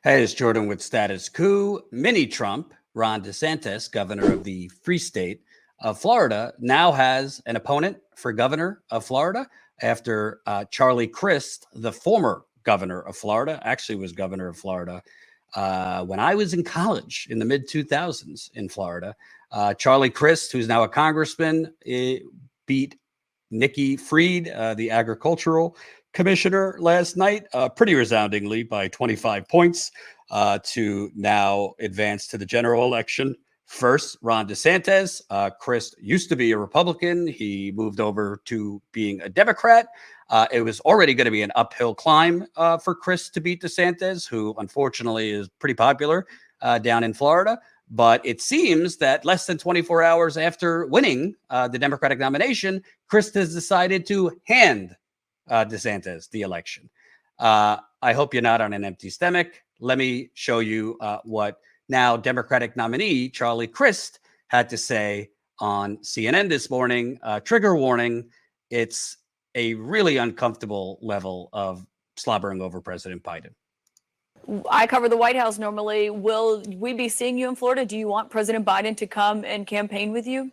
Hey, it's Jordan with Status Coup. Mini Trump, Ron DeSantis, governor of the free state of Florida, now has an opponent for governor of Florida after Charlie Crist, the former governor of Florida, actually was governor of Florida when I was in college in the mid 2000s in Florida. Charlie Crist, who's now a congressman, beat Nikki Fried, the agricultural commissioner, last night, pretty resoundingly by 25 points to now advance to the general election. First, Ron DeSantis. Chris used to be a Republican. He moved over to being a Democrat. It was already going to be an uphill climb for Chris to beat DeSantis, who unfortunately is pretty popular down in Florida. But it seems that less than 24 hours after winning the Democratic nomination, Chris has decided to hand DeSantis the election. I hope you're not on an empty stomach. Let me show you what now Democratic nominee Charlie Crist had to say on CNN this morning. Trigger warning. It's a really uncomfortable level of slobbering over President Biden. I cover the White House normally. Will we be seeing you in Florida? Do you want President Biden to come and campaign with you?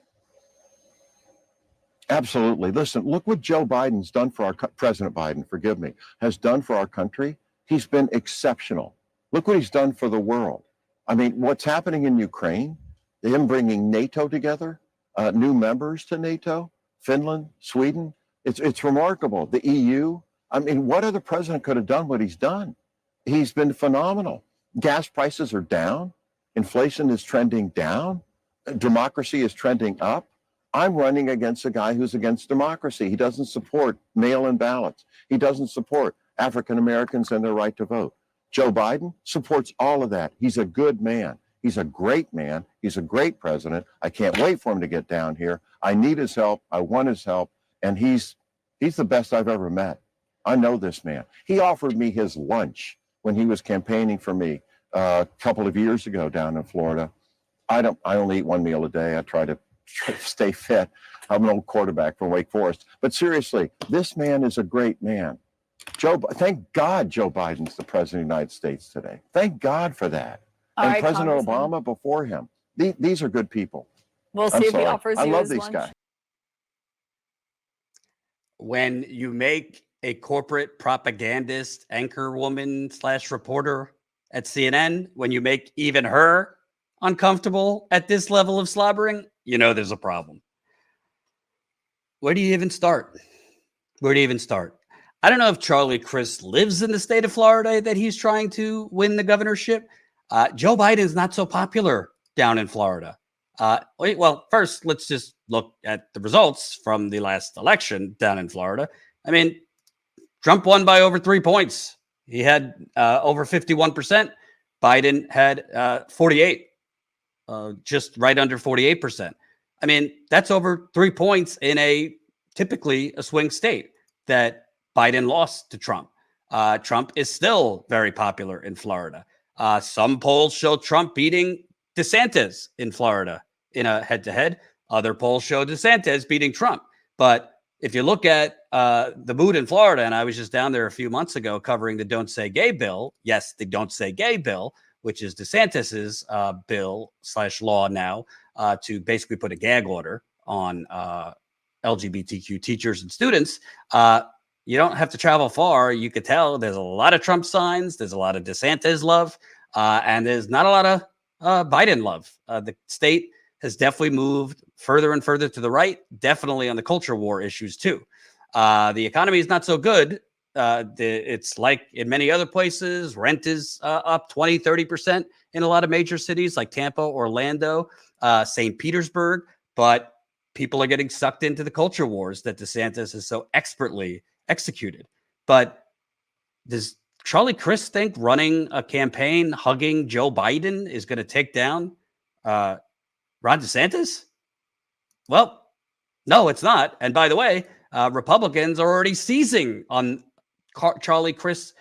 Absolutely. Listen, look what Joe Biden's done for President Biden, forgive me, has done for our country. He's been exceptional. Look what he's done for the world. I mean, what's happening in Ukraine, him bringing NATO together, new members to NATO, Finland, Sweden, it's remarkable. The EU, I mean, what other president could have done what he's done? He's been phenomenal. Gas prices are down. Inflation is trending down. Democracy is trending up. I'm running against a guy who's against democracy. He doesn't support mail-in ballots. He doesn't support African Americans and their right to vote. Joe Biden supports all of that. He's a good man. He's a great man. He's a great president. I can't wait for him to get down here. I need his help. I want his help. And he's the best I've ever met. I know this man. He offered me his lunch when he was campaigning for me a couple of years ago down in Florida. I only eat one meal a day. I try to stay fit. I'm an old quarterback from Wake Forest. But seriously, this man is a great man. Thank God Joe Biden's the president of the United States today. Thank God for that. All and right, President Obama before him. These are good people. We'll see if he offers you I love his these lunch. guys. When you make a corporate propagandist anchor woman / reporter at CNN, when you make even her uncomfortable at this level of slobbering, you know there's a problem. Where do you even start? Where do you even start? I don't know if Charlie Crist lives in the state of Florida that he's trying to win the governorship. Joe Biden's not so popular down in Florida. Well, first, let's just look at the results from the last election down in Florida. I mean, Trump won by over 3 points. He had over 51%. Biden had 48, just right under 48%. I mean, that's over 3 points in typically a swing state that Biden lost to Trump. Trump is still very popular in Florida. Some polls show Trump beating DeSantis in Florida in a head-to-head. Other polls show DeSantis beating Trump. But if you look at the mood in Florida, and I was just down there a few months ago covering the Don't Say Gay bill. Yes, the Don't Say Gay bill, which is DeSantis's bill / law now to basically put a gag order on LGBTQ teachers and students. You don't have to travel far. You could tell there's a lot of Trump signs. There's a lot of DeSantis love. And there's not a lot of Biden love. The state has definitely moved further and further to the right, definitely on the culture war issues too. The economy is not so good. It's like in many other places, rent is up 20, 30% in a lot of major cities like Tampa, Orlando, St. Petersburg. But people are getting sucked into the culture wars that DeSantis has so expertly executed. But does Charlie Crist think running a campaign hugging Joe Biden is going to take down Ron DeSantis? Well, no, it's not. And by the way, Republicans are already seizing on Charlie Crist's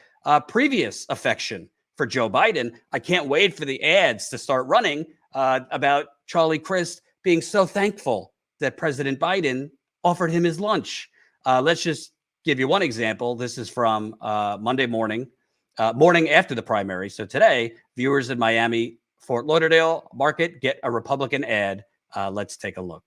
previous affection for Joe Biden. I can't wait for the ads to start running about Charlie Crist being so thankful that President Biden offered him his lunch. Let's just give you one example. This is from Monday morning. morning after the primary. So today, viewers in Miami, Fort Lauderdale market get a Republican ad. Let's take a look.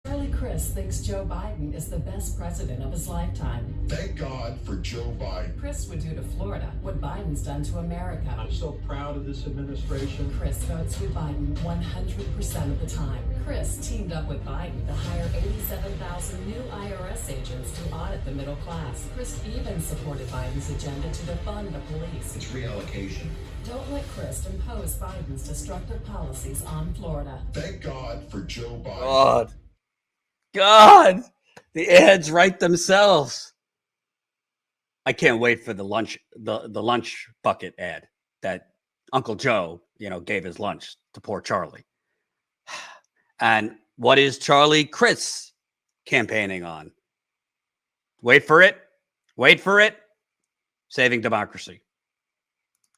Charlie Chris thinks Joe Biden is the best president of his lifetime. Thank God for Joe Biden. Chris would do to Florida what Biden's done to America. I'm so proud of this administration. Chris votes with Biden 100% of the time. Chris teamed up with Biden to hire 87,000 new IRS agents to audit the middle class. Chris even supported Biden's agenda to defund the police. It's reallocation. Don't let Chris impose Biden's destructive policies on Florida. Thank God for Joe Biden. God, the ads write themselves. I can't wait for the lunch bucket ad that Uncle Joe, gave his lunch to poor Charlie. And what is Charlie Chris campaigning on? Wait for it. Wait for it. Saving democracy.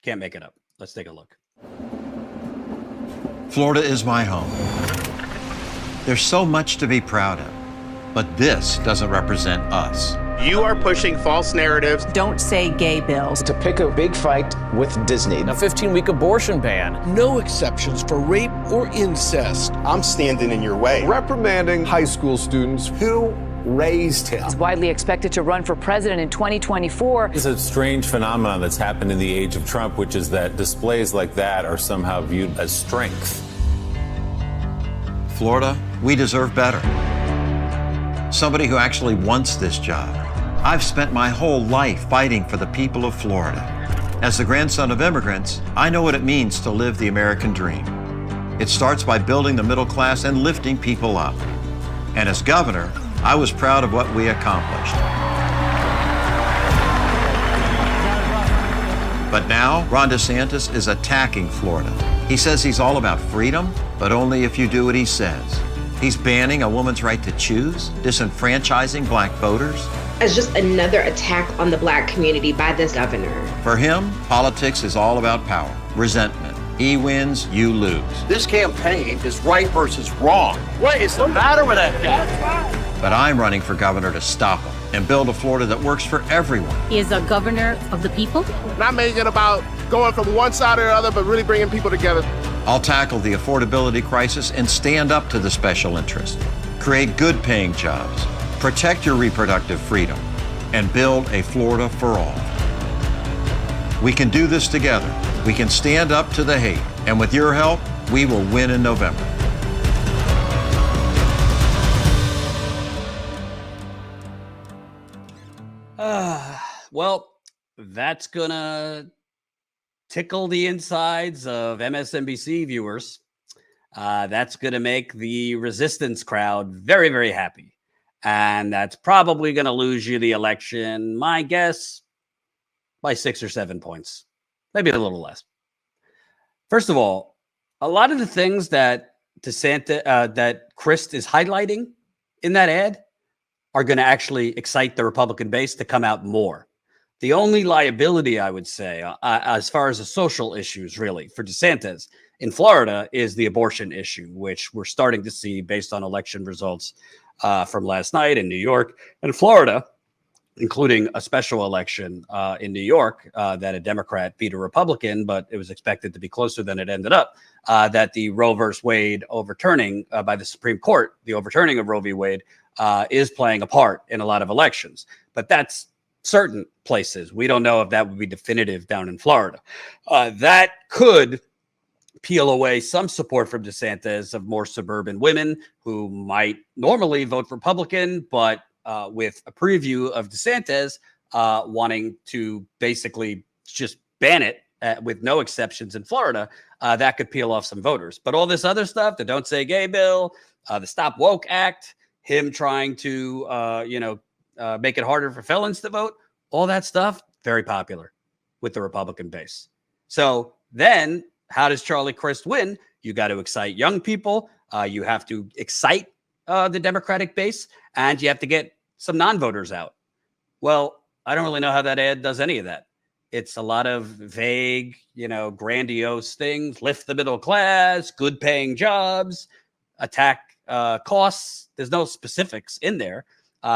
Can't make it up. Let's take a look. Florida is my home. There's so much to be proud of, but this doesn't represent us. You are pushing false narratives. Don't say gay bills. To pick a big fight with Disney. A 15-week abortion ban. No exceptions for rape or incest. I'm standing in your way. Reprimanding high school students. Who raised him? He's widely expected to run for president in 2024. It's a strange phenomenon that's happened in the age of Trump, which is that displays like that are somehow viewed as strength. Florida, we deserve better. Somebody who actually wants this job. I've spent my whole life fighting for the people of Florida. As the grandson of immigrants, I know what it means to live the American dream. It starts by building the middle class and lifting people up. And as governor, I was proud of what we accomplished. But now, Ron DeSantis is attacking Florida. He says he's all about freedom, but only if you do what he says. He's banning a woman's right to choose, disenfranchising black voters. As just another attack on the black community by this governor. For him, politics is all about power, resentment. He wins, you lose. This campaign is right versus wrong. What is the matter with that guy? But I'm running for governor to stop him and build a Florida that works for everyone. He is a governor of the people. Not making it about going from one side or the other, but really bringing people together. I'll tackle the affordability crisis and stand up to the special interest. Create good-paying jobs, protect your reproductive freedom, and build a Florida for all. We can do this together. We can stand up to the hate, and with your help, we will win in November. Well, that's gonna tickle the insides of MSNBC viewers. That's gonna make the resistance crowd very, very happy. And that's probably gonna lose you the election, my guess, by 6 or 7 points, maybe a little less. First of all, a lot of the things that that Chris is highlighting in that ad are going to actually excite the Republican base to come out more. The only liability, I would say, as far as the social issues, really, for DeSantis in Florida is the abortion issue, which we're starting to see based on election results from last night in New York and Florida, including a special election in New York that a Democrat beat a Republican, but it was expected to be closer than it ended up, that the Roe versus Wade overturning by the Supreme Court, the overturning of Roe v. Wade, is playing a part in a lot of elections. But that's certain places. We don't know if that would be definitive down in Florida. That could peel away some support from DeSantis of more suburban women who might normally vote Republican, but with a preview of DeSantis wanting to basically just ban it with no exceptions in Florida, that could peel off some voters. But all this other stuff, the Don't Say Gay bill, the Stop Woke Act, him trying to, make it harder for felons to vote, all that stuff, very popular with the Republican base. So then how does Charlie Crist win? You got to excite young people. You have to excite the Democratic base, and you have to get some non-voters out. Well, I don't really know how that ad does any of that. It's a lot of vague, grandiose things, lift the middle class, good paying jobs, attack costs. There's no specifics in there.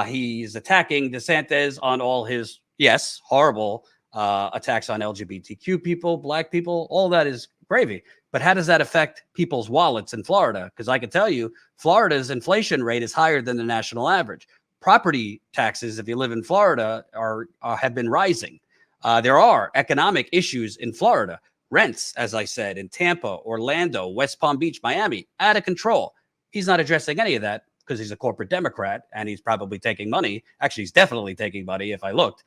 He's attacking DeSantis on all his, yes, horrible attacks on LGBTQ people, black people, all that is gravy. But how does that affect people's wallets in Florida? Because I can tell you, Florida's inflation rate is higher than the national average. Property taxes, if you live in Florida, have been rising. There are economic issues in Florida. Rents, as I said, in Tampa, Orlando, West Palm Beach, Miami, out of control. He's not addressing any of that because he's a corporate Democrat and he's probably taking money. Actually, he's definitely taking money, if I looked,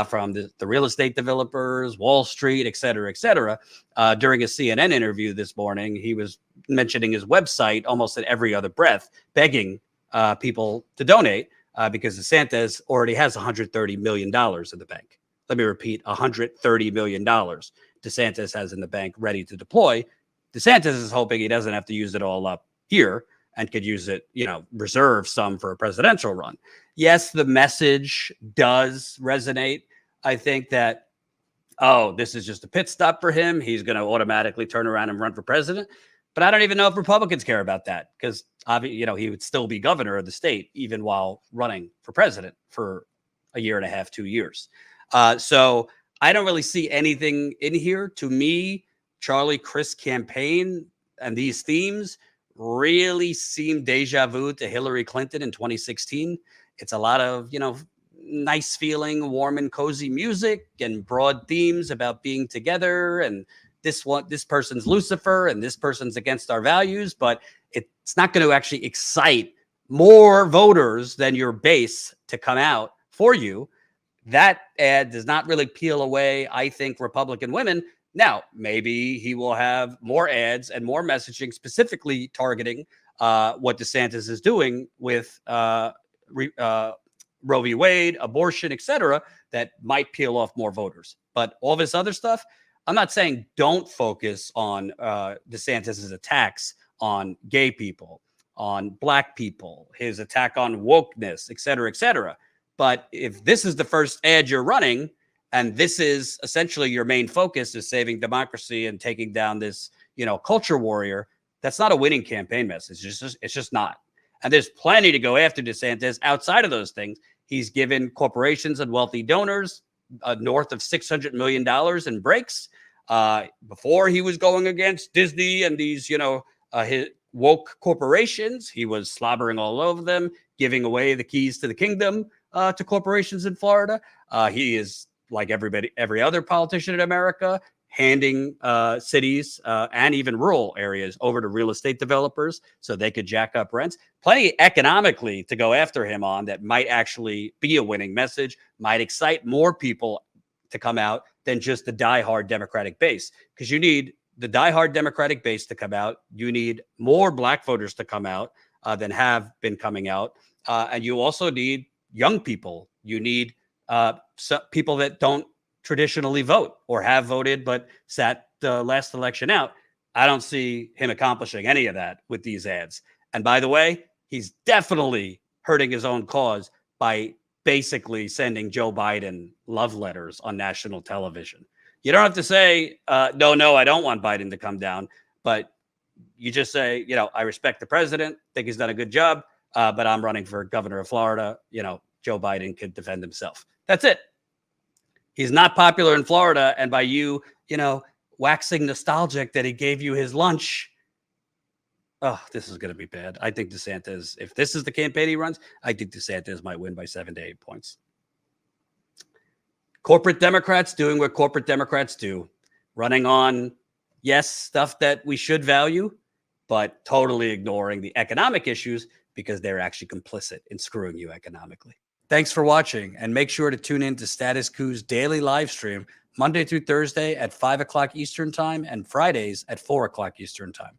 from the real estate developers, Wall Street, et cetera, et cetera. During a CNN interview this morning, he was mentioning his website almost at every other breath, begging people to donate because DeSantis already has $130 million in the bank. Let me repeat, $130 million DeSantis has in the bank ready to deploy. DeSantis is hoping he doesn't have to use it all up here and could use it, reserve some for a presidential run. Yes, the message does resonate. I think that, this is just a pit stop for him. He's going to automatically turn around and run for president. But I don't even know if Republicans care about that because, he would still be governor of the state even while running for president for a year and a half, 2 years. So I don't really see anything in here. To me, Charlie Crist campaign and these themes really seem deja vu to Hillary Clinton in 2016. It's a lot of, nice feeling, warm and cozy music and broad themes about being together. And this person's Lucifer and this person's against our values, but it's not going to actually excite more voters than your base to come out for you. That ad does not really peel away, I think, Republican women. Now, maybe he will have more ads and more messaging specifically targeting what DeSantis is doing with Roe v. Wade, abortion, etc., that might peel off more voters. But all this other stuff, I'm not saying don't focus on DeSantis's attacks on gay people, on black people, his attack on wokeness, etc., etc. But if this is the first ad you're running, and this is essentially your main focus is saving democracy and taking down this, culture warrior, that's not a winning campaign message. It's just not. And there's plenty to go after DeSantis outside of those things. He's given corporations and wealthy donors north of $600 million in breaks. Before he was going against Disney and these, his woke corporations, he was slobbering all over them, giving away the keys to the kingdom to corporations in Florida. He is, like every other politician in America, handing cities and even rural areas over to real estate developers so they could jack up rents. Plenty economically to go after him on that might actually be a winning message, might excite more people to come out than just the diehard Democratic base. Because you need the diehard Democratic base to come out. You need more black voters to come out than have been coming out. And you also need young people. You need people that don't traditionally vote or have voted but sat the last election out. I don't see him accomplishing any of that with these ads. And by the way, he's definitely hurting his own cause by basically sending Joe Biden love letters on national television. You don't have to say, no, I don't want Biden to come down, but you just say, I respect the president, think he's done a good job, but I'm running for governor of Florida. Joe Biden could defend himself. That's it. He's not popular in Florida. And by you, waxing nostalgic that he gave you his lunch. Oh, this is going to be bad. I think DeSantis, if this is the campaign he runs, I think DeSantis might win by 7 to 8 points. Corporate Democrats doing what corporate Democrats do, running on, yes, stuff that we should value, but totally ignoring the economic issues because they're actually complicit in screwing you economically. Thanks for watching, and make sure to tune in to Status Coup's daily live stream Monday through Thursday at 5 o'clock Eastern Time and Fridays at 4 o'clock Eastern Time.